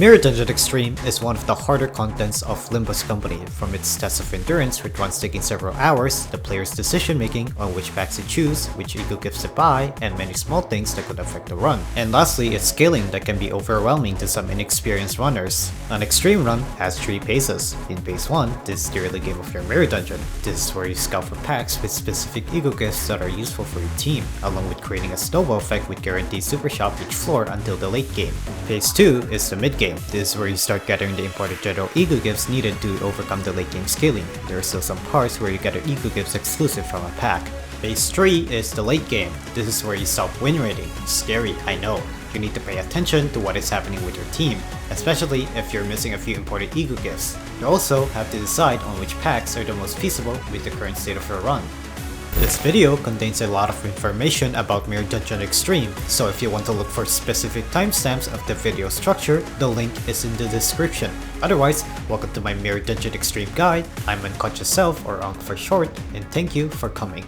Mirror Dungeon Extreme is one of the harder contents of Limbo's company, from its test of endurance with runs taking several hours, the player's decision making on which packs to choose, which E.G.O gifts to buy, and many small things that could affect the run. And lastly, its scaling that can be overwhelming to some inexperienced runners. An Extreme run has 3 phases. In phase 1, this is the early game of your Mirror Dungeon. This is where you scout for packs with specific E.G.O gifts that are useful for your team, along with creating a snowball effect with guaranteed super shop each floor until the late game. Phase 2 is the mid game. This is where you start gathering the important general E.G.O gifts needed to overcome the late game scaling. There are still some parts where you gather E.G.O gifts exclusive from a pack. Phase 3 is the late game. This is where you stop win rating. Scary, I know. You need to pay attention to what is happening with your team, especially if you're missing a few important E.G.O gifts. You also have to decide on which packs are the most feasible with the current state of your run. This video contains a lot of information about Mirror Dungeon Extreme, so if you want to look for specific timestamps of the video structure, the link is in the description. Otherwise, welcome to my Mirror Dungeon Extreme guide. I'm Unconscious Self, or Unc for short, and thank you for coming.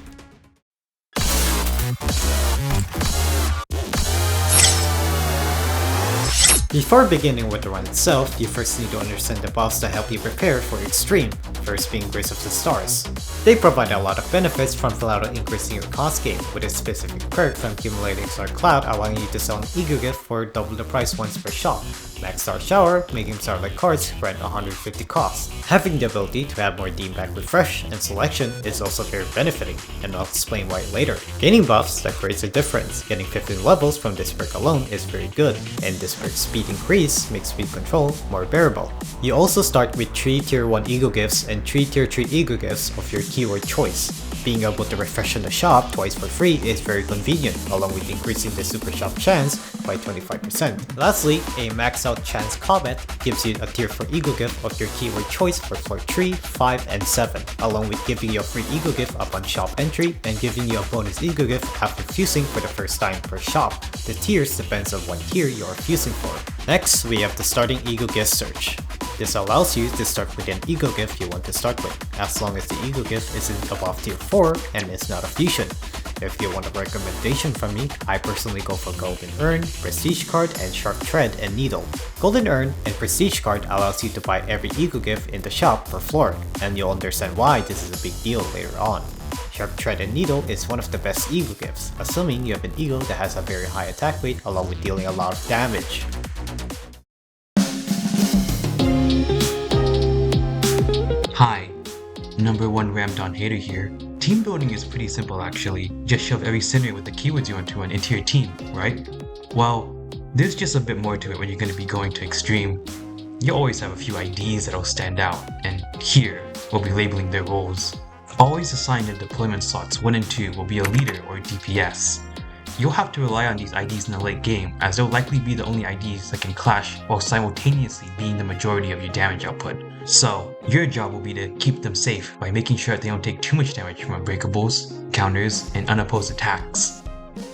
Before beginning with the run itself, you first need to understand the buffs that help you prepare for Extreme, first being Grace of the Stars. They provide a lot of benefits from flat out increasing your cost gain, with a specific perk from accumulating Star Cloud allowing you to sell an E.G.O gift for double the price once per shop. Max Star Shower, making Starlight cards rent 150 cost. Having the ability to have more Deem Pack Refresh and selection is also very benefiting, and I'll explain why later. Gaining buffs that creates a difference. Getting 15 levels from this perk alone is very good, and this perk's speed increase makes speed control more bearable. You also start with 3 tier 1 E.G.O gifts and 3 tier 3 E.G.O gifts of your keyword choice. Being able to refresh in the shop twice for free is very convenient, along with increasing the super shop chance by 25%. Lastly, a max out chance comet gives you a tier 4 E.G.O gift of your keyword choice for floor 3, 5, and 7, along with giving you a free E.G.O gift upon shop entry and giving you a bonus E.G.O gift after fusing for the first time per shop. The tiers depends on what tier you are fusing for. Next, we have the starting E.G.O gift search. This allows you to start with an E.G.O gift you want to start with, as long as the E.G.O gift isn't above tier 4 and is not a fusion. If you want a recommendation from me, I personally go for Golden Urn, Prestige Card, and Sharp Thread and Needle. Golden Urn and Prestige Card allows you to buy every E.G.O gift in the shop per floor, and you'll understand why this is a big deal later on. Sharp Thread and Needle is one of the best E.G.O gifts, assuming you have an E.G.O that has a very high attack rate along with dealing a lot of damage. Hi, number 1 Ramdon hater here. Team building is pretty simple actually. Just shove every scenario with the keywords you want to run into your team, right? Well, there's just a bit more to it when you're going to be going to Extreme. You always have a few IDs that'll stand out, and here we'll be labeling their roles. Always assign the deployment slots 1 and 2 will be a leader or DPS. You'll have to rely on these IDs in the late game, as they'll likely be the only IDs that can clash while simultaneously being the majority of your damage output. So, your job will be to keep them safe by making sure that they don't take too much damage from unbreakables, counters, and unopposed attacks.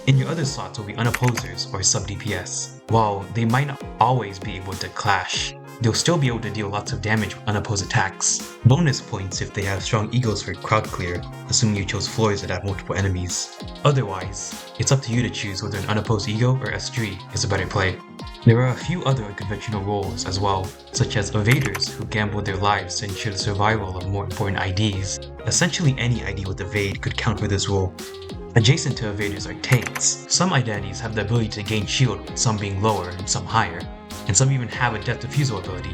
In your other slots will be unopposers or sub-DPS. While they might not always be able to clash, they'll still be able to deal lots of damage with unopposed attacks. Bonus points if they have strong E.G.Os for crowd clear, assuming you chose floors that have multiple enemies. Otherwise, it's up to you to choose whether an unopposed E.G.O or S3 is a better play. There are a few other unconventional roles as well, such as evaders who gamble their lives to ensure the survival of more important IDs. Essentially any ID with evade could count for this role. Adjacent to evaders are tanks. Some identities have the ability to gain shield, with some being lower and some higher, and some even have a Death Refusal ability.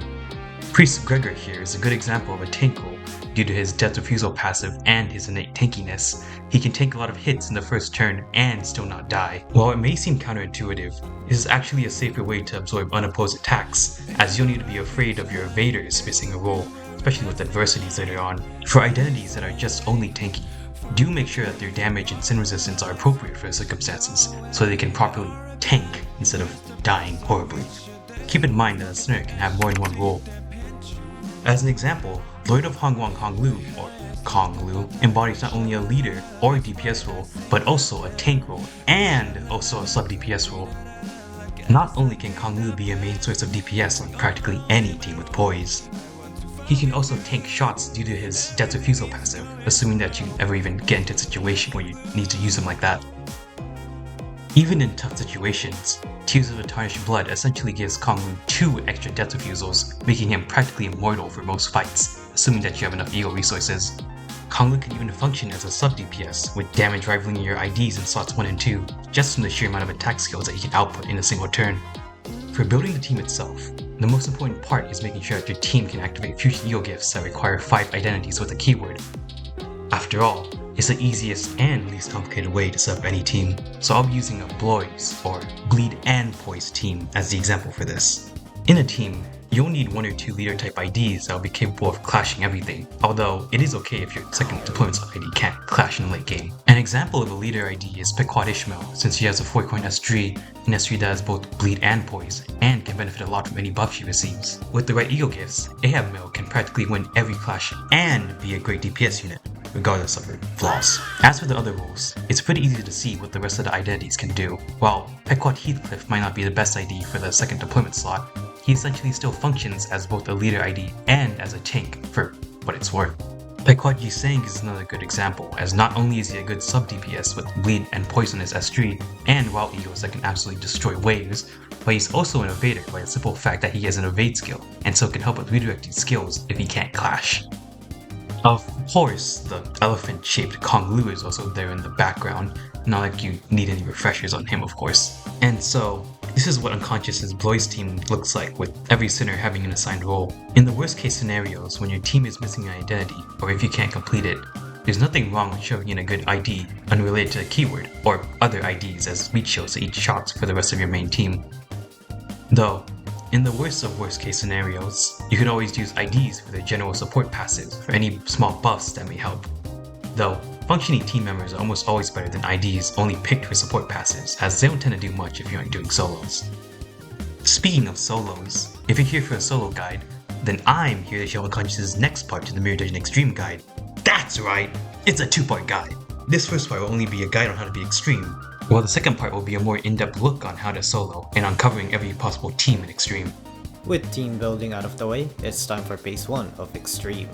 Priest Gregor here is a good example of a tank role. Due to his Death Refusal passive and his innate tankiness, he can take a lot of hits in the first turn and still not die. While it may seem counterintuitive, this is actually a safer way to absorb unopposed attacks, as you'll need to be afraid of your evaders missing a role, especially with adversities later on. For identities that are just only tanky, do make sure that their damage and sin resistance are appropriate for the circumstances, so they can properly tank instead of dying horribly. Keep in mind that a scenario can have more than one role. As an example, Lord of Hongwang Honglu, or Konglu, embodies not only a leader or a DPS role, but also a tank role and also a sub-DPS role. Not only can Konglu be a main source of DPS on practically any team with poise, he can also tank shots due to his Death Refusal passive, assuming that you ever even get into a situation where you need to use him like that. Even in tough situations, Tears of the Tarnished Blood essentially gives Konglou 2 extra death refusals, making him practically immortal for most fights, assuming that you have enough E.G.O resources. Konglou can even function as a sub-DPS, with damage rivaling your IDs in slots 1 and 2, just from the sheer amount of attack skills that he can output in a single turn. For building the team itself, the most important part is making sure that your team can activate future E.G.O gifts that require 5 identities with a keyword. After all, it's the easiest and least complicated way to set up any team, so I'll be using a Bloise, or Bleed and Poise team as the example for this. In a team, you'll need 1 or 2 leader type IDs that will be capable of clashing everything, although it is okay if your second deployment's ID can't clash in the late game. An example of a leader ID is Pequod Ishmael, since she has a 4-coin S3, an S3 that has both Bleed and Poise, and can benefit a lot from any buff she receives. With the right E.G.O gifts, Ahab Mill can practically win every clash and be a great DPS unit, regardless of her flaws. As for the other roles, it's pretty easy to see what the rest of the identities can do. While Pequod Heathcliff might not be the best ID for the second deployment slot, he essentially still functions as both a leader ID and as a tank, for what it's worth. Pequod Yiseng is another good example, as not only is he a good sub-DPS with Bleed and Poison as S3 and wild E.G.Os that can absolutely destroy waves, but he's also an evader by the simple fact that he has an evade skill, and so can help with redirecting skills if he can't clash. Of course, the elephant-shaped Konglou is also there in the background, not like you need any refreshers on him of course. And so, this is what Unconscious's Bloise team looks like, with every sinner having an assigned role. In the worst case scenarios, when your team is missing an identity, or if you can't complete it, there's nothing wrong with shoving in a good ID unrelated to the keyword, or other IDs as weak shields to each shots for the rest of your main team. Though, in the worst of worst case scenarios, you can always use IDs for their general support passives for any small buffs that may help. Though, functioning team members are almost always better than IDs only picked for support passives, as they don't tend to do much if you aren't doing solos. Speaking of solos, if you're here for a solo guide, then I'm here to show Unconscious's next part to the Mirror Dungeon Extreme guide. That's right! It's a 2-part guide! This first part will only be a guide on how to be extreme, while the second part will be a more in-depth look on how to solo and on covering every possible team in Extreme. With team building out of the way, it's time for phase 1 of Extreme.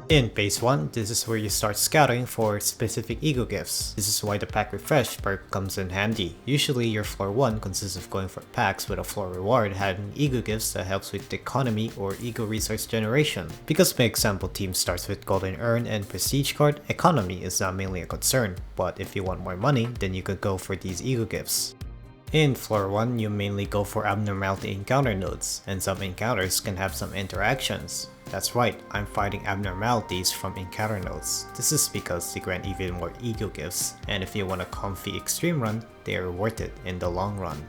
In phase 1, this is where you start scouting for specific E.G.O gifts. This is why the pack refresh perk comes in handy. Usually your floor 1 consists of going for packs with a floor reward having E.G.O gifts that helps with the economy or E.G.O resource generation. Because my example team starts with Golden Urn and Prestige card, economy is not mainly a concern, but if you want more money, then you could go for these E.G.O gifts. In floor 1, you mainly go for abnormality encounter nodes, and some encounters can have some interactions. That's right, I'm fighting abnormalities from encounter nodes. This is because they grant even more E.G.O gifts, and if you want a comfy extreme run, they are worth it in the long run.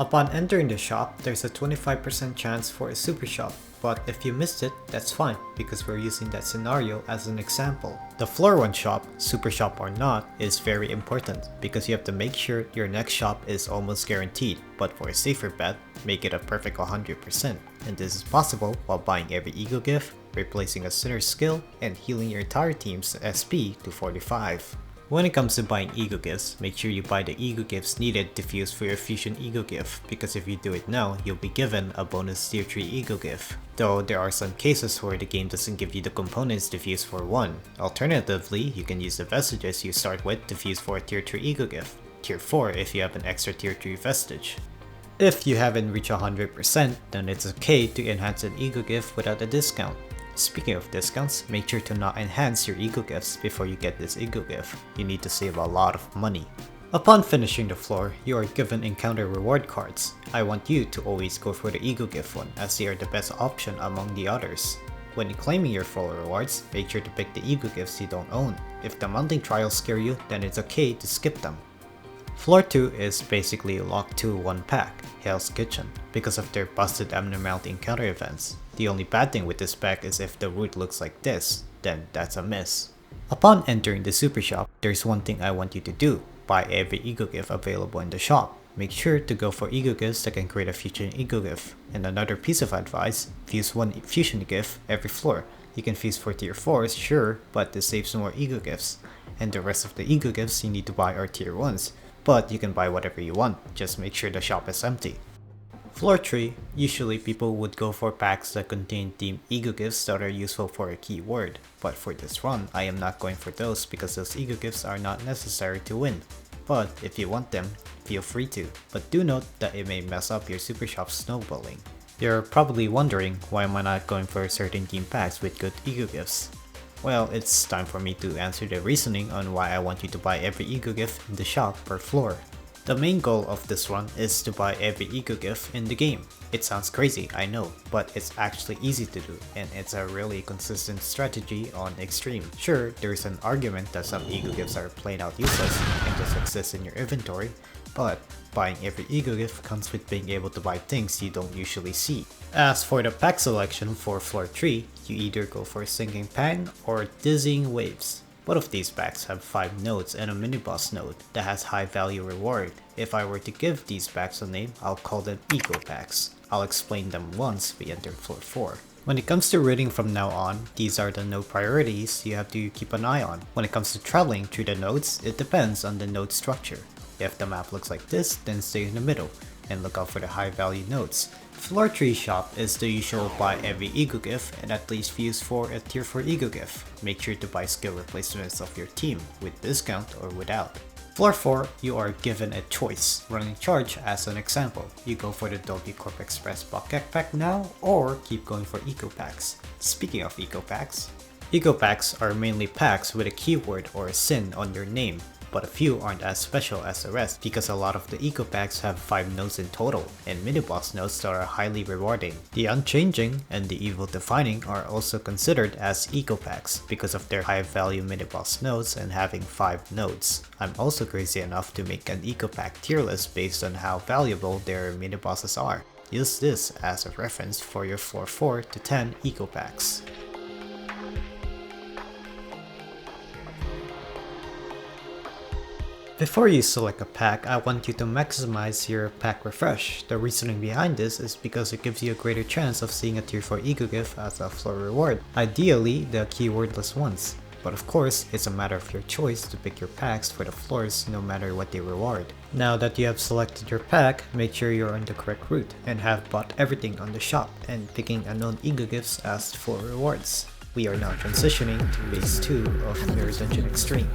Upon entering the shop, there's a 25% chance for a super shop, but if you missed it, that's fine, because we're using that scenario as an example. The floor 1 shop, super shop or not, is very important, because you have to make sure your next shop is almost guaranteed, but for a safer bet, make it a perfect 100%, and this is possible while buying every E.G.O gift, replacing a sinner's skill, and healing your entire team's SP to 45. When it comes to buying E.G.O gifts, make sure you buy the E.G.O gifts needed to fuse for your fusion E.G.O gift, because if you do it now, you'll be given a bonus tier 3 E.G.O gift. Though there are some cases where the game doesn't give you the components to fuse for one. Alternatively, you can use the vestiges you start with to fuse for a tier 3 E.G.O gift, tier 4 if you have an extra tier 3 vestige. If you haven't reached 100%, then it's okay to enhance an E.G.O gift without a discount. Speaking of discounts, make sure to not enhance your E.G.O gifts before you get this E.G.O gift. You need to save a lot of money. Upon finishing the floor, you are given encounter reward cards. I want you to always go for the E.G.O gift one, as they are the best option among the others. When claiming your floor rewards, make sure to pick the E.G.O gifts you don't own. If the mounting trials scare you, then it's okay to skip them. Floor 2 is basically Lock 2 1 pack, Hell's Kitchen, because of their busted abnormality encounter events. The only bad thing with this pack is if the route looks like this, then that's a miss. Upon entering the super shop, there's one thing I want you to do. Buy every E.G.O gift available in the shop. Make sure to go for E.G.O gifts that can create a fusion E.G.O gift. And another piece of advice, fuse one fusion gift every floor. You can fuse for tier 4s, sure, but this saves more E.G.O gifts. And the rest of the E.G.O gifts you need to buy are tier 1s. But you can buy whatever you want, just make sure the shop is empty. Floor 3, usually people would go for packs that contain team E.G.O gifts that are useful for a keyword, but for this run I am not going for those because those E.G.O gifts are not necessary to win. But if you want them, feel free to, but do note that it may mess up your super shop snowballing. You're probably wondering why am I not going for certain team packs with good E.G.O gifts. Well, it's time for me to answer the reasoning on why I want you to buy every E.G.O gift in the shop per floor. The main goal of this run is to buy every E.G.O gift in the game. It sounds crazy, I know, but it's actually easy to do, and it's a really consistent strategy on Extreme. Sure, there's an argument that some E.G.O gifts are plain out useless and just exist in your inventory, but buying every E.G.O gift comes with being able to buy things you don't usually see. As for the pack selection for floor 3, you either go for Sinking Pang or Dizzying Waves. Both of these packs have 5 nodes and a mini-boss node that has high value reward. If I were to give these packs a name, I'll call them E.G.O packs. I'll explain them once we enter floor 4. When it comes to reading from now on, these are the node priorities you have to keep an eye on. When it comes to traveling through the nodes, it depends on the node structure. If the map looks like this, then stay in the middle, and look out for the high value nodes. Floor 3 shop is the usual buy every E.G.O gift and at least fuse for a tier 4 E.G.O gift. Make sure to buy skill replacements of your team, with discount or without. Floor 4, you are given a choice. Running charge as an example, you go for the W Corp Express Bucket pack now, or keep going for E.G.O packs. Speaking of E.G.O packs, E.G.O packs are mainly packs with a keyword or a sin on your name, but a few aren't as special as the rest because a lot of the E.G.O packs have 5 nodes in total, and mini-boss nodes that are highly rewarding. The Unchanging and the Evil Defining are also considered as E.G.O packs because of their high value mini-boss nodes and having 5 nodes. I'm also crazy enough to make an E.G.O pack tier list based on how valuable their mini-bosses are. Use this as a reference for your floor 4 to 10 E.G.O packs. Before you select a pack, I want you to maximize your pack refresh. The reasoning behind this is because it gives you a greater chance of seeing a tier 4 E.G.O gift as a floor reward, ideally the keywordless ones. But of course, it's a matter of your choice to pick your packs for the floors no matter what they reward. Now that you have selected your pack, make sure you're on the correct route and have bought everything on the shop and picking unknown E.G.O gifts as floor rewards. We are now transitioning to phase 2 of Mirror Dungeon Extreme.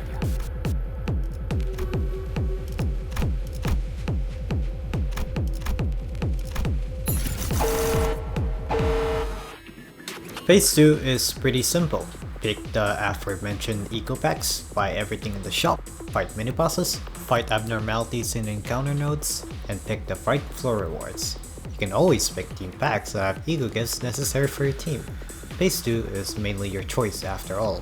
Phase 2 is pretty simple. Pick the aforementioned E.G.O packs, buy everything in the shop, fight mini-bosses, fight abnormalities in encounter nodes, and pick the fight floor rewards. You can always pick team packs that have E.G.O gifts necessary for your team. Phase 2 is mainly your choice after all.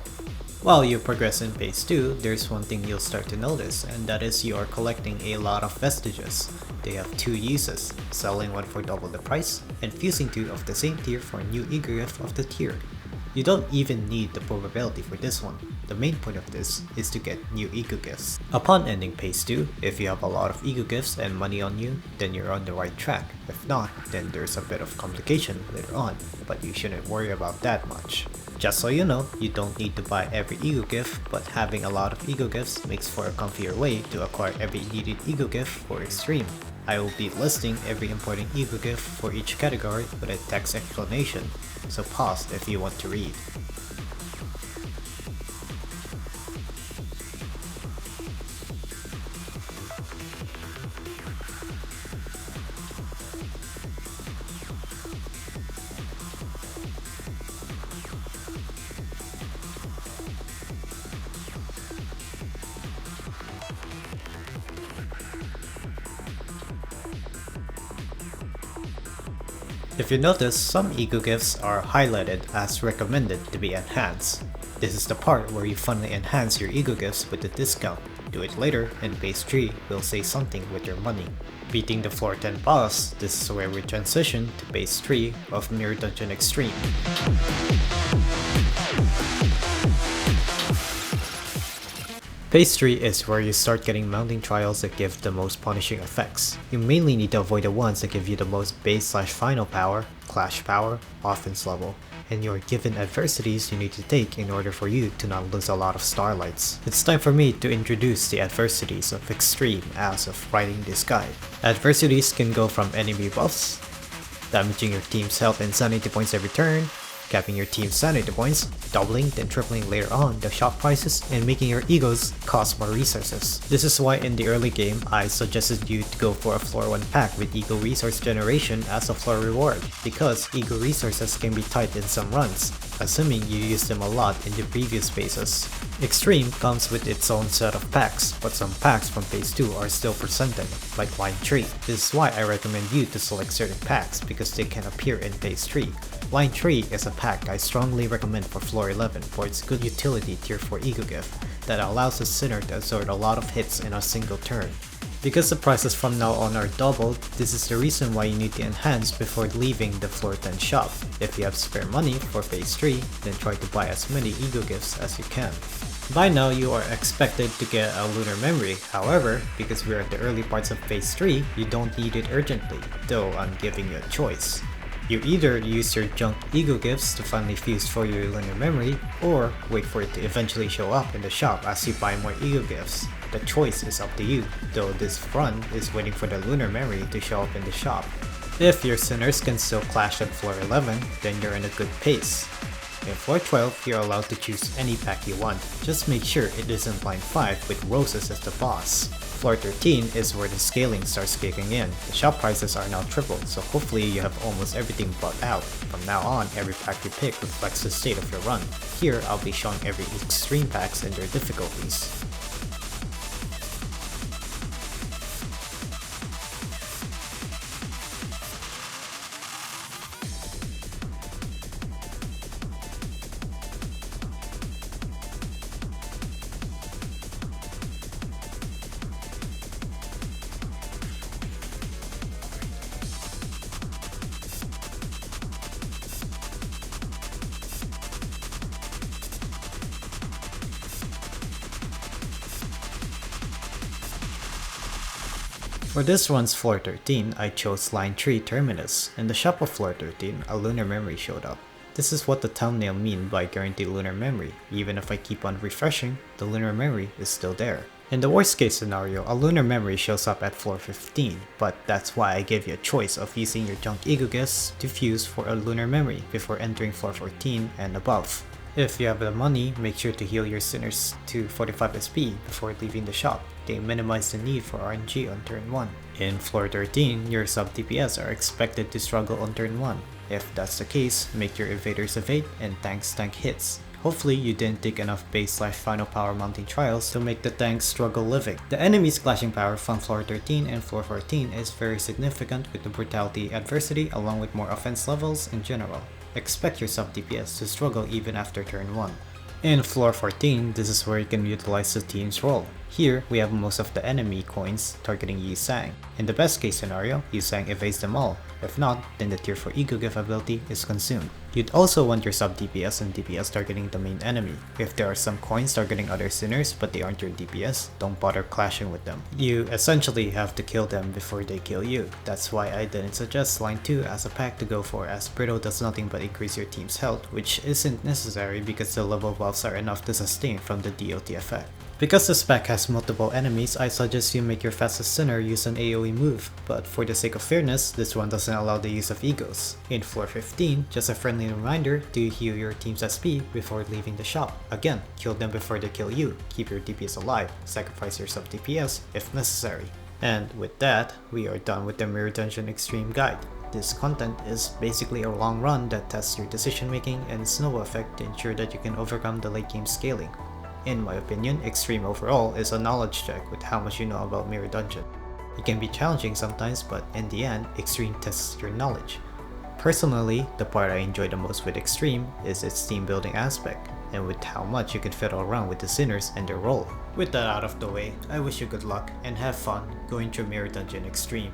While you progress in phase 2, there's one thing you'll start to notice, and that is you are collecting a lot of vestiges. They have 2 uses, selling one for double the price, and fusing 2 of the same tier for a new E.G.O gift of the tier. You don't even need the probability for this one. The main point of this is to get new E.G.O gifts. Upon ending phase 2, if you have a lot of E.G.O gifts and money on you, then you're on the right track. If not, then there's a bit of complication later on, but you shouldn't worry about that much. Just so you know, you don't need to buy every E.G.O gift, but having a lot of E.G.O gifts makes for a comfier way to acquire every needed E.G.O gift for Extreme. I will be listing every important E.G.O gift for each category with a text explanation, so pause if you want to read. If you notice, some E.G.O gifts are highlighted as recommended to be enhanced. This is the part where you finally enhance your E.G.O gifts with a discount. Do it later, and phase 3 will say something with your money. Beating the floor 10 boss, this is where we transition to phase 3 of Mirror Dungeon Extreme. Phase 3 is where you start getting mounting trials that give the most punishing effects. You mainly need to avoid the ones that give you the most base/final power, clash power, offense level, and you are given adversities you need to take in order for you to not lose a lot of starlights. It's time for me to introduce the adversities of Extreme as of writing this guide. Adversities can go from enemy buffs, damaging your team's health and sanity points every turn, capping your team's sanity points, doubling then tripling later on the shop prices, and making your E.G.Os cost more resources. This is why in the early game, I suggested you to go for a floor 1 pack with E.G.O resource generation as a floor reward, because E.G.O resources can be tight in some runs, assuming you used them a lot in the previous phases. Extreme comes with its own set of packs, but some packs from phase 2 are still presented, like Line 3. This is why I recommend you to select certain packs because they can appear in phase 3. Line 3 is a pack I strongly recommend for floor 11 for its good utility tier 4 E.G.O gift that allows the Sinner to absorb a lot of hits in a single turn. Because the prices from now on are doubled, this is the reason why you need to enhance before leaving the floor 10 shop. If you have spare money for phase 3, then try to buy as many E.G.O gifts as you can. By now, you are expected to get a Lunar Memory, however, because we're at the early parts of phase 3, you don't need it urgently, though I'm giving you a choice. You either use your junk E.G.O gifts to finally fuse for your Lunar Memory, or wait for it to eventually show up in the shop as you buy more E.G.O gifts. The choice is up to you, though this run is waiting for the Lunar Memory to show up in the shop. If your Sinners can still clash at floor 11, then you're in a good pace. In floor 12, you're allowed to choose any pack you want, just make sure it isn't line 5 with Roses as the boss. Floor 13 is where the scaling starts kicking in. The shop prices are now tripled, so hopefully you have almost everything bought out. From now on, every pack you pick reflects the state of your run. Here, I'll be showing every extreme packs and their difficulties. For this one's floor 13, I chose line 3 Terminus. In the shop of floor 13, a Lunar Memory showed up. This is what the thumbnail mean by guaranteed Lunar Memory. Even if I keep on refreshing, the Lunar Memory is still there. In the worst case scenario, a Lunar Memory shows up at floor 15, but that's why I gave you a choice of using your junk E.G.O gifts to fuse for a Lunar Memory before entering floor 14 and above. If you have the money, make sure to heal your Sinners to 45 SP before leaving the shop. They minimize the need for RNG on turn 1. In floor 13, your sub DPS are expected to struggle on turn 1. If that's the case, make your evaders evade and tanks tank hits. Hopefully you didn't take enough base/final power mounting trials to make the tanks struggle living. The enemy's clashing power from floor 13 and floor 14 is very significant with the brutality adversity along with more offense levels in general. Expect your sub DPS to struggle even after turn 1. In floor 14, this is where you can utilize the team's role. Here, we have most of the enemy coins targeting Yi Sang. In the best case scenario, Yi Sang evades them all. If not, then the tier 4 E.G.O gift ability is consumed. You'd also want your sub DPS and DPS targeting the main enemy. If there are some coins targeting other Sinners but they aren't your DPS, don't bother clashing with them. You essentially have to kill them before they kill you. That's why I didn't suggest line 2 as a pack to go for, as Brittle does nothing but increase your team's health, which isn't necessary because the level buffs are enough to sustain from the DOT effect. Because this pack has multiple enemies, I suggest you make your fastest Sinner use an AoE move, but for the sake of fairness, this one doesn't allow the use of E.G.Os. In floor 15, just a friendly reminder to heal your team's SP before leaving the shop. Again, kill them before they kill you, keep your DPS alive, sacrifice your sub DPS if necessary. And with that, we are done with the Mirror Dungeon Extreme Guide. This content is basically a long run that tests your decision making and snowball effect to ensure that you can overcome the late game scaling. In my opinion, Extreme overall is a knowledge check with how much you know about Mirror Dungeon. It can be challenging sometimes, but in the end, Extreme tests your knowledge. Personally, the part I enjoy the most with Extreme is its team building aspect, and with how much you can fiddle around with the Sinners and their role. With that out of the way, I wish you good luck and have fun going through Mirror Dungeon Extreme.